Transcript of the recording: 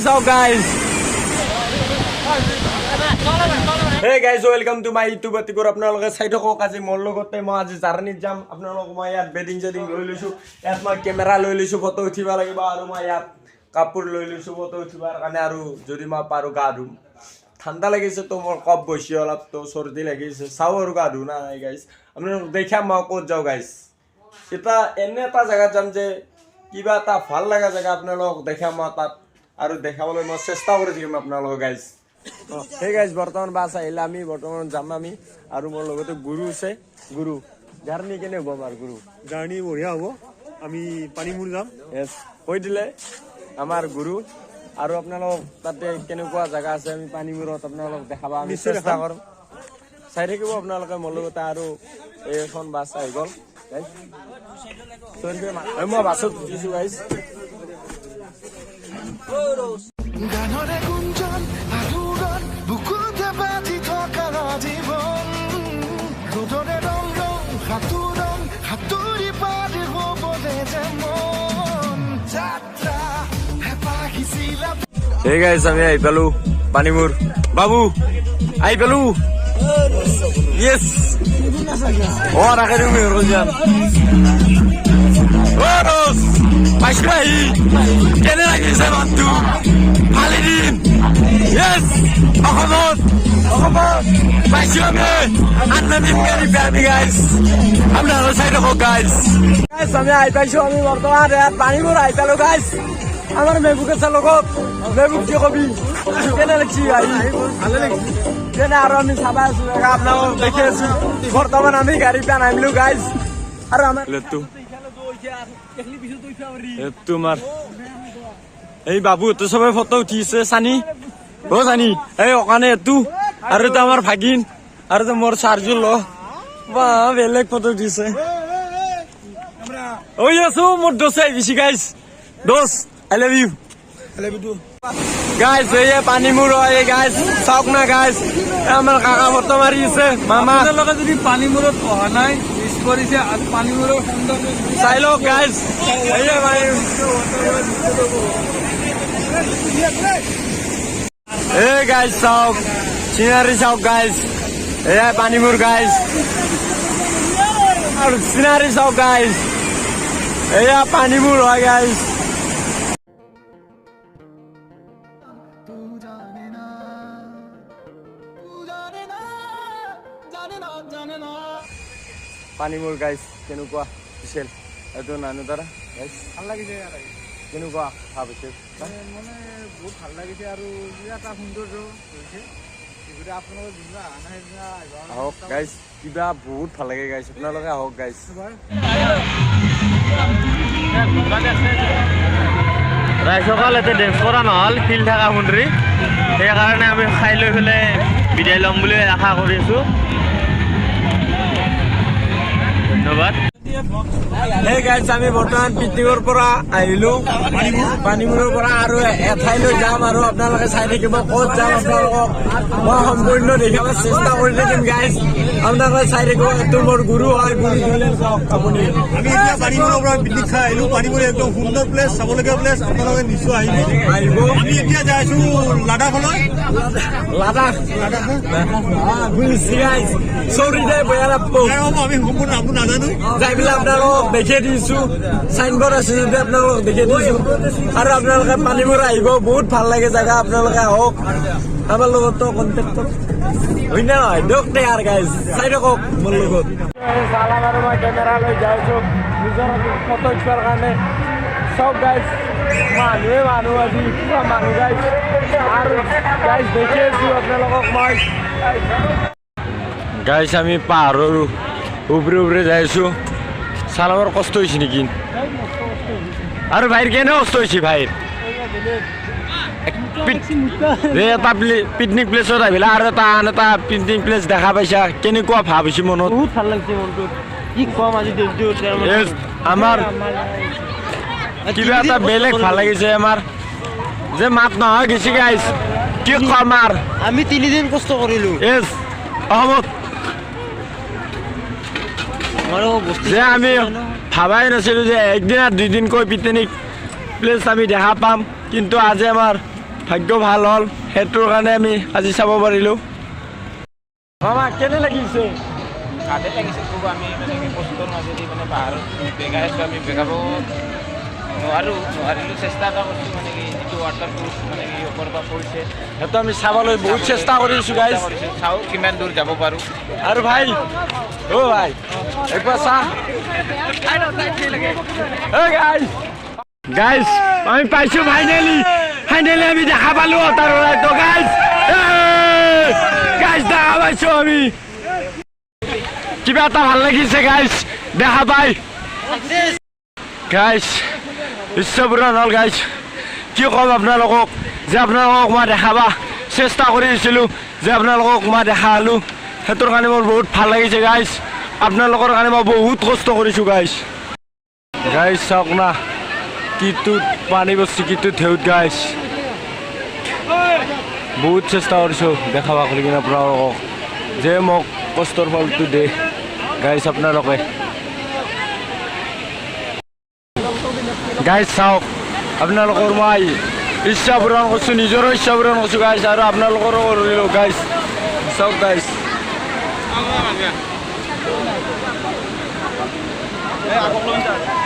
So guys. Hey guys, welcome to my YouTube ATIKUR. আপোনালোকে চাই থাকক আজি মোৰ লগতে মই আজি জাৰ্নিত যাম আপোনালোক মই ইয়াত বেডিং জেডিং লৈ লৈছো ইয়াত মই কেমেৰা লৈ লৈছো ফটো উঠিব লাগিব আৰু মই ইয়াত কাপোৰ লৈ লৈছো ফটো উঠিবৰ কাৰণে আৰু যদি মই পাৰো গা ধুম ঠাণ্ডা লাগিছে তো মোৰ কপ বসি অলপ তো সৰ্দি লাগিছে চাও আৰু গা ধু না গাইস আপোনালোক দেখা মই ক'ত যাও গাইস এটা এনে এটা জায়গা যাম যে কিবা এটা ভাল লাগা জায়গা আপোনালোক দেখা মই তাত আৰু দেখাবলৈ মই চেষ্টা কৰি থাকিম আপোনালোক গাইস Hey guys, বৰ্তমান বাস আহিলে আমি বৰ্তমান যাম আমি আৰু মোৰ লগতে গুৰু আছে গুৰু জাৰ্নি কেনে হ'ব আমাৰ গুৰু জাৰ্নি বঢ়িয়া হ'ব আমি পানীমুৰ যাম yes কৈ দিলে আমাৰ গুৰু আৰু আপোনালোক তাতে কেনেকুৱা জায়গা আছে আমি পানীমুৰত আপোনালোক দেখাবা আমি চেষ্টা কৰিম চাই থাকিব আপোনালোকে মোৰ লগতে আৰু এইখন বাস আহি গ'ল গাইস মই বাছত উঠিছো গাইস গানৰে গুঞ্জন আগুৰণ বুকুতে বাজি থকা জীৱন ৰ'দৰে ৰং ৰং সাঁতোৰণ সাঁতুৰি পাৰি হ'বলে যে মন যাত্ৰা হেঁপাহিছিলা Hey guys, আমি আহি পালো পানীমুৰ বাবু আহি পালো yes ৰাখে তুমি ৰজান Oros! Paispai! Kenan lagi saya bantu! Halidin! Yes! Okomot! Paispai! Anda nimkan di pihak guys! Anda harus saya dong guys! Guys, kami ahi paispai bertuan ya Panimur ahi palu guys! Amar mebuk ke salokot! Mebuk di kopi! Kenan lagi ahi! Kenan arami sabar sudah apna dekhe su! Bertuan kami gari pian amlu guys! Aru amar letu! তোমাৰ এই বাবু তো সবাই photo উঠিছে সানি ও সানি এই ওখানে এতু আৰু তো আমাৰ ভাগিন আৰু তো মোৰ চাৰ্জুল ল বা বেলেগ ফটো উঠিছে ও ইয়াসু মোৰ দোসে বিশি গাইস দোস আই লাভ ইউ গাইস এই পানীমুৰ হয় গাইস চাওক না গাইস আমাৰ কাকা ফটো মাৰি আছে মামা লগত যদি পানীমুৰত অহা নাই কৰিছে আৰু পানীমুৰৰ সৌন্দৰ্য চাই লওক গাইস এই ভাই এই গাইস চাওক সিনাৰি চাওক গাইস এই পানীমুৰ গাইস আৰু সিনাৰি চাওক গাইস এই পানীমুৰ হয় গাইস পানীমুৰ গাইস কেনেকুৱা পিছেল এইটো নানু দ্বাৰা গাইস ভাল লাগিছে কেনেকুৱা ভাবিছে মানে বহুত ভাল লাগিছে আৰু এটা সৌন্দৰ্য হৈছে আপোনালোকে আহক গাইস কিবা বহুত ভাল লাগে গাইস আপোনালোকে আহক গাইস ৰাইজসকল এতে ডেন্স কৰা নহ'ল ফিল থকা সুন্দৰী সেইকাৰণে আমি খাই লৈ পেলাই বিদায় ল'ম বুলি আশা কৰি আছোঁ ধন্যবাদ Hey guys, আমি বৰ্তমান পিকনিকৰ পৰা আহিলো পানীমুৰৰ পৰা আৰু এঠাইলৈ যাম আৰু আপোনালোকে চাই থাকিব ক'ত যাম আপোনালোকক মই সম্পূৰ্ণ দেখাব চেষ্টা কৰি থাকিম গাইজ আপোনালোকে চাই থাকিব এইটো মোৰ গুৰু হয় গুৰু চাওক আপুনি আমি এতিয়া পানীমুৰৰ পৰা পিকনিক খাই আহিলো পানীমুৰ একদম সুন্দৰ প্লেচ চাবলগীয়া প্লেচ আপোনালোকে নিশ্চয় আহিব আমি এতিয়া যাইছো লাডাখলৈ লাডাখ বুজিছে গাইজ চৰি দে বেয়া নাপাব আমি সম্পূৰ্ণ আপুনি নাজানো যাই পেলাই আপোনালোকক দেখিয়ে দিছো চাইনবোৰ্ড আছে যদি আপোনালোকক দেখিয়ে দিছো আৰু আপোনালোকে পানীমুৰ আহিব বহুত ভাল লাগে জেগা আপোনালোকে আহক আমাৰ লগতো কণ্টেক্ট হয় নে নহয় দিয়ক দে আৰু গাইজ চাই থাকক মোৰ লগত চালাম আৰু মই কেমেৰা লৈ যাইছো নিজৰ ফটো উঠিবৰ কাৰণে চব গাইজ মানুহ আজি কিবা মানুহ গাইজ আৰু গাইজ দেখি আছো আপোনালোকক মই গাইজ আমি পাহাৰৰ উপৰে যাইছো চালাবাৰ কষ্ট হয়েছে নাকি আৰ ভাইয়েৰ কেন কষ্ট হয়েছে ভাইয়েৰ পিকনিক প্লেসত আহিলা আৰু আন এটা পিকনিক প্লেস দেখা পাইছা কেনেকুৱা ভাব হৈছে মনত বহুত ভাল লাগিছে মনটো কি কম আজি দিনটো আমাৰ কিবা এটা বেলেগ ভাল লাগিছে আমাৰ যে মাত নহয় গেছি গাইছ কি কম আৰ আমি 3 দিন কষ্ট কৰিলো এস অহমত যে আমি ভাবাই নাছিলো যে একদিন আর 2 দিন কৈ পিকনিক প্লেস আমি দেখা পাম কিন্তু আজি আমার ভাগ্য ভাল হ'ল সেইটোৰ কাৰণে আমি আজি চাব পাৰিলোঁ মামা কেনে লাগিছে ভালে লাগিছে খুব আমি মানে কষ্টৰ মাজেদি মানে পাহাৰত বেগাই আছোঁ আমি বেগাব নোৱাৰিলোঁ চেষ্টা এটা কৰিছোঁ মানে কি যিটো ৱাটাৰপ্ৰুফ মানে কি ওপৰৰ পৰা পৰিছে সেইটো আমি চাবলৈ বহুত চেষ্টা কৰিছোঁ গাইজ চাওঁ কিমান দূৰ যাব পাৰোঁ আৰু ভাই অ ভাই একবাৰ চা গাইজ আমি পাইছোঁ ফাইনেলি আমি দেখা পালোঁ তাৰ গাইজ গাইজ দেখা পাইছোঁ আমি কিবা এটা ভাল লাগিছে গাইজ দেখা পাই গাইজ ইচ্ছাপূৰণ হ'ল গাইজ কি ক'ম আপোনালোকক যে আপোনালোকক মই দেখাবা চেষ্টা কৰিছিলোঁ যে আপোনালোকক মই দেখা হ'লোঁ সেইটোৰ কাৰণে মোৰ বহুত ভাল লাগিছে গাইজ আপোনালোকৰ কাৰণে মই বহুত কষ্ট কৰিছোঁ গাইজ চাওক না কিটোত পানী বস্তু কিটো ঢেউত গাইজ বহুত চেষ্টা কৰিছোঁ দেখাবা কৰি কিনে আপোনালোকক যে মোক কষ্টৰ ফলটো দে গাইজ আপোনালোকে গাইজ চাওক আপোনালোকৰ মই ইচ্ছা পূৰণ কৰিছোঁ নিজৰো ইচ্ছা পূৰণ কৰিছোঁ গাইজ আৰু আপোনালোকৰো কৰিলোঁ গাইজ চাওক গাইজ আগত